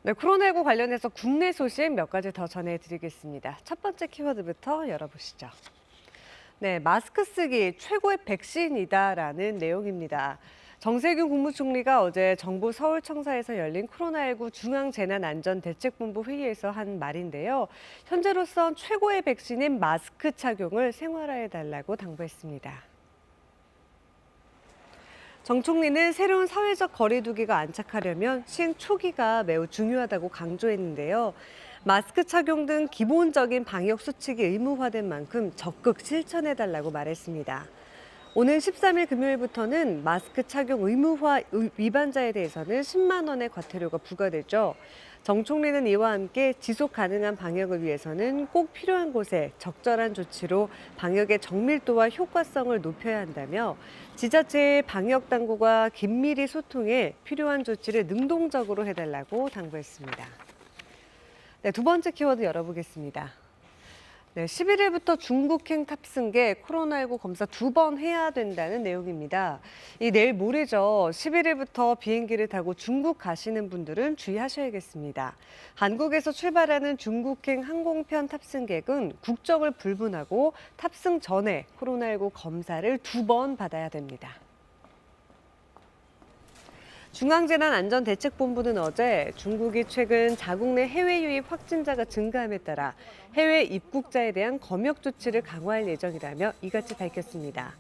네, 코로나19 관련해서 국내 소식 몇 가지 더 전해드리겠습니다. 첫 번째 키워드부터 열어보시죠. 네, 마스크 쓰기 최고의 백신이다라는 내용입니다. 정세균 국무총리가 어제 정부 서울청사에서 열린 코로나19 중앙재난안전대책본부 회의에서 한 말인데요. 현재로선 최고의 백신인 마스크 착용을 생활화해달라고 당부했습니다. 정 총리는 새로운 사회적 거리 두기가 안착하려면 시행 초기가 매우 중요하다고 강조했는데요. 마스크 착용 등 기본적인 방역 수칙이 의무화된 만큼 적극 실천해달라고 말했습니다. 오는 13일 금요일부터는 마스크 착용 의무화 위반자에 대해서는 10만 원의 과태료가 부과되죠. 정 총리는 이와 함께 지속 가능한 방역을 위해서는 꼭 필요한 곳에 적절한 조치로 방역의 정밀도와 효과성을 높여야 한다며 지자체의 방역 당국과 긴밀히 소통해 필요한 조치를 능동적으로 해달라고 당부했습니다. 네, 두 번째 키워드 열어보겠습니다. 네, 11일부터 중국행 탑승객 코로나19 검사 2번 해야 된다는 내용입니다. 내일 모레죠. 11일부터 비행기를 타고 중국 가시는 분들은 주의하셔야겠습니다. 한국에서 출발하는 중국행 항공편 탑승객은 국적을 불문하고 탑승 전에 코로나19 검사를 2번 받아야 됩니다. 중앙재난안전대책본부는 어제 중국이 최근 자국 내 해외 유입 확진자가 증가함에 따라 해외 입국자에 대한 검역 조치를 강화할 예정이라며 이같이 밝혔습니다.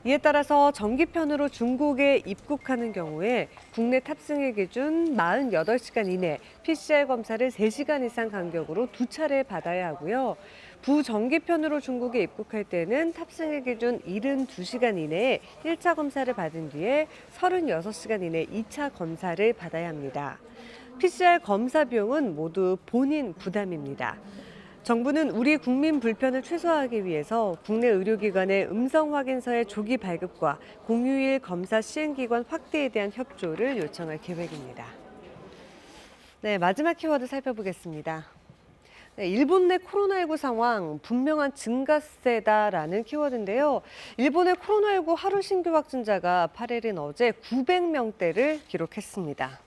이에 따라서 정기편으로 중국에 입국하는 경우에 국내 탑승일 기준 48시간 이내 PCR 검사를 3시간 이상 간격으로 2차례 받아야 하고요. 부정기편으로 중국에 입국할 때는 탑승일 기준 72시간 이내에 1차 검사를 받은 뒤에 36시간 이내 2차 검사를 받아야 합니다. PCR 검사 비용은 모두 본인 부담입니다. 정부는 우리 국민 불편을 최소화하기 위해서 국내 의료기관의 음성 확인서의 조기 발급과 공휴일 검사 시행기관 확대에 대한 협조를 요청할 계획입니다. 네, 마지막 키워드 살펴보겠습니다. 네, 일본 내 코로나19 상황 분명한 증가세다라는 키워드인데요. 일본의 코로나19 하루 신규 확진자가 8일인 어제 900명대를 기록했습니다.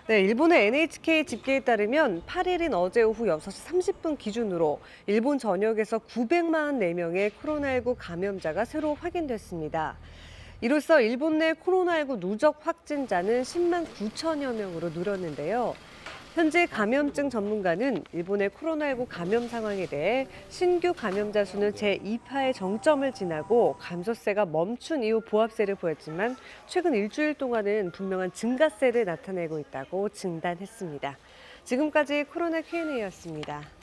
네, 일본의 NHK 집계에 따르면 8일인 어제 오후 6시 30분 기준으로 일본 전역에서 944명의 코로나19 감염자가 새로 확인됐습니다. 이로써 일본 내 코로나19 누적 확진자는 10만 9천여 명으로 늘었는데요. 현재 감염증 전문가는 일본의 코로나19 감염 상황에 대해 신규 감염자 수는 제2파의 정점을 지나고 감소세가 멈춘 이후 보합세를 보였지만 최근 일주일 동안은 분명한 증가세를 나타내고 있다고 진단했습니다. 지금까지 코로나 Q&A였습니다.